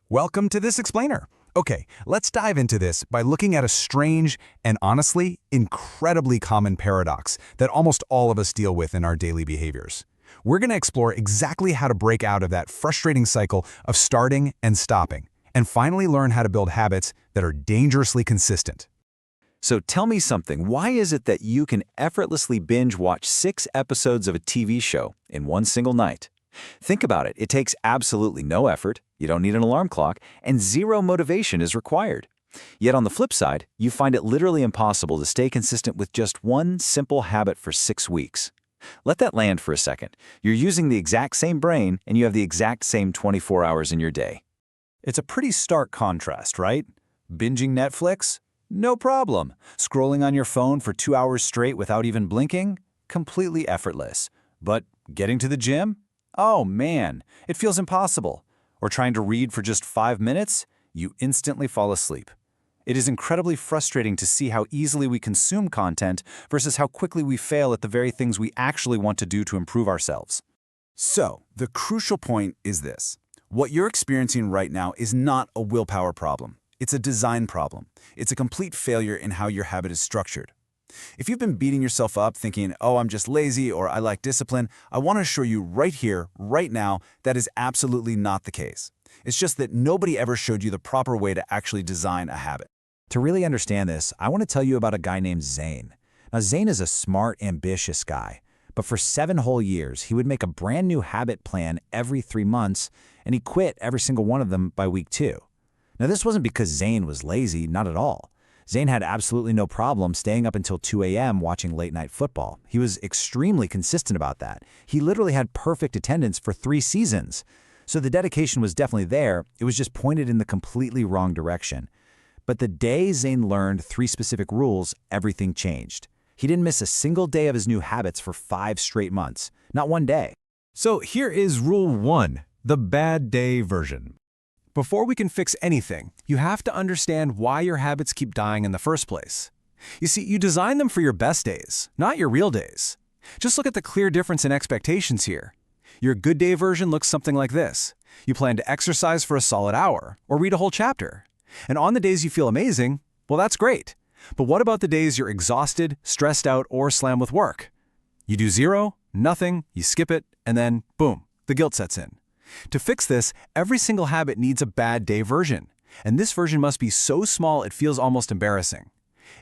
Welcome to this explainer. Okay, let's dive into this by looking at a strange and honestly, incredibly common paradox that almost all of us deal with in our daily behaviors. We're going to explore exactly how to break out of that frustrating cycle of starting and stopping, and finally learn how to build habits that are dangerously consistent. So tell me something, why is it that you can effortlessly binge watch 6 episodes of a TV show in one single night? Think about it, it takes absolutely no effort, you don't need an alarm clock, and zero motivation is required. Yet on the flip side, you find it literally impossible to stay consistent with just one simple habit for 6 weeks. Let that land for a second. You're using the exact same brain and you have the exact same 24 hours in your day. It's a pretty stark contrast, right? Binging Netflix? No problem. Scrolling on your phone for 2 hours straight without even blinking? Completely effortless. But getting to the gym? Oh man, it feels impossible. Or trying to read for just 5 minutes? You instantly fall asleep. It is incredibly frustrating to see how easily we consume content versus how quickly we fail at the very things we actually want to do to improve ourselves. So, the crucial point is this. What you're experiencing right now is not a willpower problem. It's a design problem. It's a complete failure in how your habit is structured. If you've been beating yourself up thinking, oh, I'm just lazy or I lack discipline, I want to assure you right here, right now, that is absolutely not the case. It's just that nobody ever showed you the proper way to actually design a habit. To really understand this, I want to tell you about a guy named Zane. Now, Zane is a smart, ambitious guy, but for 7 whole years, he would make a brand new habit plan every 3 months, and he quit every single one of them by week 2. Now, this wasn't because Zane was lazy, not at all. Zane had absolutely no problem staying up until 2 a.m. watching late-night football. He was extremely consistent about that. He literally had perfect attendance for 3 seasons. So the dedication was definitely there, it was just pointed in the completely wrong direction. But the day Zane learned 3 specific rules, everything changed. He didn't miss a single day of his new habits for 5 straight months. Not one day. So here is Rule 1, the bad day version. Before we can fix anything, you have to understand why your habits keep dying in the first place. You see, you design them for your best days, not your real days. Just look at the clear difference in expectations here. Your good day version looks something like this. You plan to exercise for a solid hour, or read a whole chapter. And on the days you feel amazing, well, that's great. But what about the days you're exhausted, stressed out, or slammed with work? You do 0, nothing, you skip it, and then, boom, the guilt sets in. To fix this, every single habit needs a bad day version, and this version must be so small it feels almost embarrassing.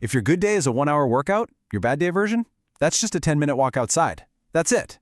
If your good day is a 1-hour workout, your bad day version, that's just a 10-minute walk outside. That's it.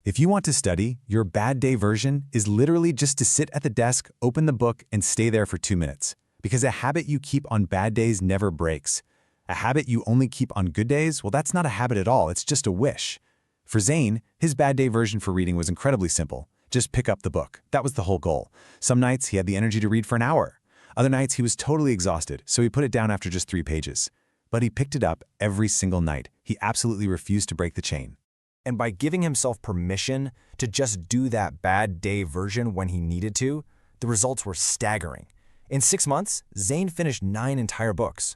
If you want to study, your bad day version is literally just to sit at the desk, open the book, and stay there for 2 minutes. Because a habit you keep on bad days never breaks. A habit you only keep on good days, well, that's not a habit at all, it's just a wish. For Zane, his bad day version for reading was incredibly simple. Just pick up the book. That was the whole goal. Some nights he had the energy to read for an hour. Other nights he was totally exhausted, so he put it down after just 3 pages. But he picked it up every single night. He absolutely refused to break the chain. And by giving himself permission to just do that bad day version when he needed to, the results were staggering. In 6 months, Zane finished 9 entire books.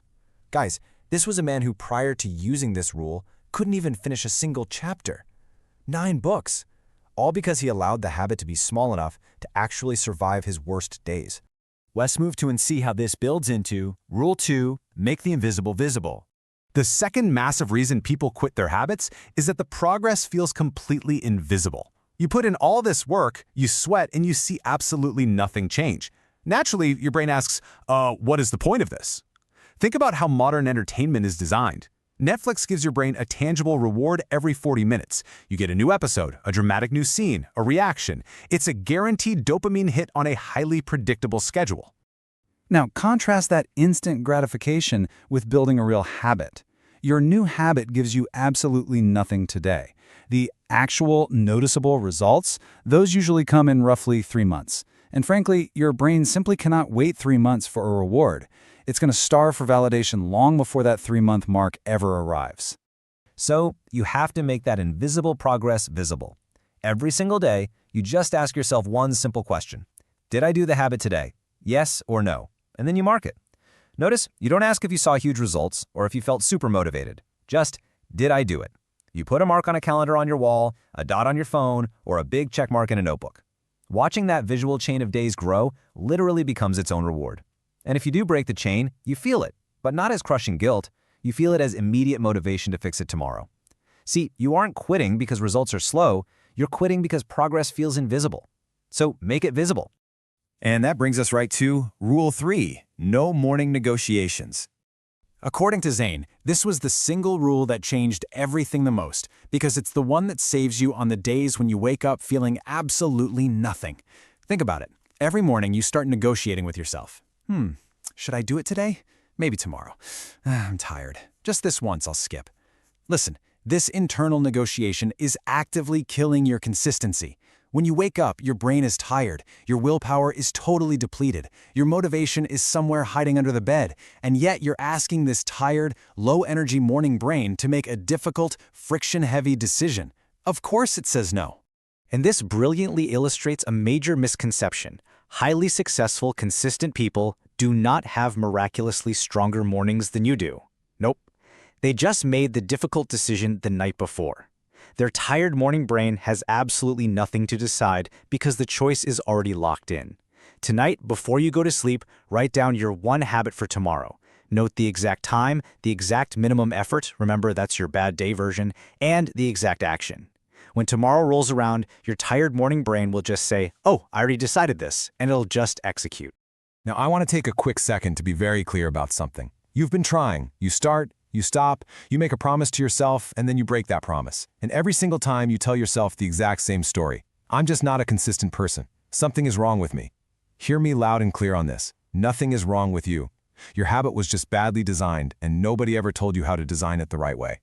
Guys, this was a man who prior to using this rule couldn't even finish a single chapter. 9 books. All because he allowed the habit to be small enough to actually survive his worst days. Let's move to and see how this builds into Rule 2, make the invisible visible. The second massive reason people quit their habits is that the progress feels completely invisible. You put in all this work, you sweat, and you see absolutely nothing change. Naturally, your brain asks, what is the point of this? Think about how modern entertainment is designed. Netflix gives your brain a tangible reward every 40 minutes. You get a new episode, a dramatic new scene, a reaction. It's a guaranteed dopamine hit on a highly predictable schedule. Now, contrast that instant gratification with building a real habit. Your new habit gives you absolutely nothing today. The actual noticeable results, those usually come in roughly 3 months. And frankly, your brain simply cannot wait 3 months for a reward. It's going to starve for validation long before that 3-month mark ever arrives. So, you have to make that invisible progress visible. Every single day, you just ask yourself one simple question. Did I do the habit today? Yes or no? And then you mark it. Notice, you don't ask if you saw huge results or if you felt super motivated. Just, did I do it? You put a mark on a calendar on your wall, a dot on your phone, or a big check mark in a notebook. Watching that visual chain of days grow literally becomes its own reward. And if you do break the chain, you feel it, but not as crushing guilt. You feel it as immediate motivation to fix it tomorrow. See, you aren't quitting because results are slow, you're quitting because progress feels invisible. So make it visible. And that brings us right to Rule 3, no morning negotiations. According to Zane, this was the single rule that changed everything the most, because it's the one that saves you on the days when you wake up feeling absolutely nothing. Think about it. Every morning you start negotiating with yourself. Should I do it today? Maybe tomorrow. I'm tired. Just this once I'll skip. Listen, this internal negotiation is actively killing your consistency. When you wake up, your brain is tired, your willpower is totally depleted, your motivation is somewhere hiding under the bed, and yet you're asking this tired, low-energy morning brain to make a difficult, friction-heavy decision. Of course it says no. And this brilliantly illustrates a major misconception. Highly successful, consistent people do not have miraculously stronger mornings than you do. Nope. They just made the difficult decision the night before. Their tired morning brain has absolutely nothing to decide because the choice is already locked in. Tonight, before you go to sleep, write down your one habit for tomorrow. Note the exact time, the exact minimum effort, remember that's your bad day version, and the exact action. When tomorrow rolls around, your tired morning brain will just say, "Oh, I already decided this," and it'll just execute. Now, I want to take a quick second to be very clear about something. You've been trying. You start, you stop, you make a promise to yourself, and then you break that promise. And every single time you tell yourself the exact same story. I'm just not a consistent person. Something is wrong with me. Hear me loud and clear on this. Nothing is wrong with you. Your habit was just badly designed, and nobody ever told you how to design it the right way.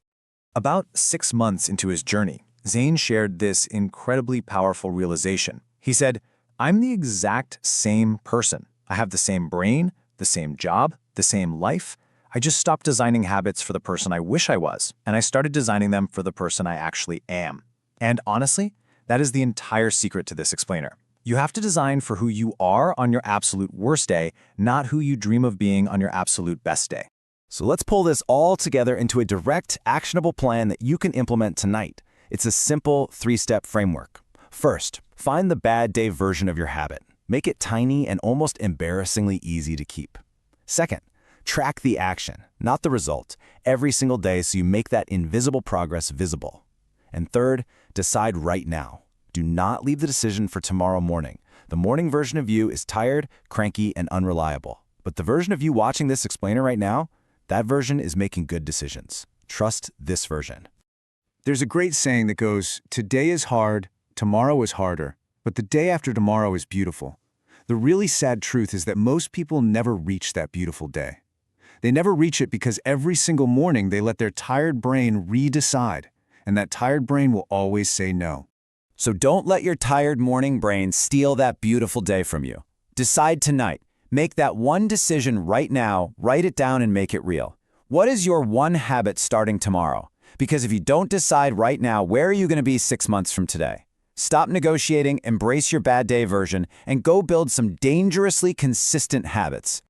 About 6 months into his journey, Zane shared this incredibly powerful realization. He said, "I'm the exact same person. I have the same brain, the same job, the same life. I just stopped designing habits for the person I wish I was, and I started designing them for the person I actually am." And honestly, that is the entire secret to this explainer. You have to design for who you are on your absolute worst day, not who you dream of being on your absolute best day. So let's pull this all together into a direct, actionable plan that you can implement tonight. It's a simple 3-step framework. First, find the bad day version of your habit. Make it tiny and almost embarrassingly easy to keep. Second, track the action, not the result, every single day so you make that invisible progress visible. And third, decide right now. Do not leave the decision for tomorrow morning. The morning version of you is tired, cranky, and unreliable. But the version of you watching this explainer right now, that version is making good decisions. Trust this version. There's a great saying that goes, "Today is hard, tomorrow is harder, but the day after tomorrow is beautiful." The really sad truth is that most people never reach that beautiful day. They never reach it because every single morning they let their tired brain re-decide, and that tired brain will always say no. So don't let your tired morning brain steal that beautiful day from you. Decide tonight. Make that one decision right now, write it down and make it real. What is your one habit starting tomorrow? Because if you don't decide right now, where are you going to be 6 months from today? Stop negotiating, embrace your bad day version, and go build some dangerously consistent habits.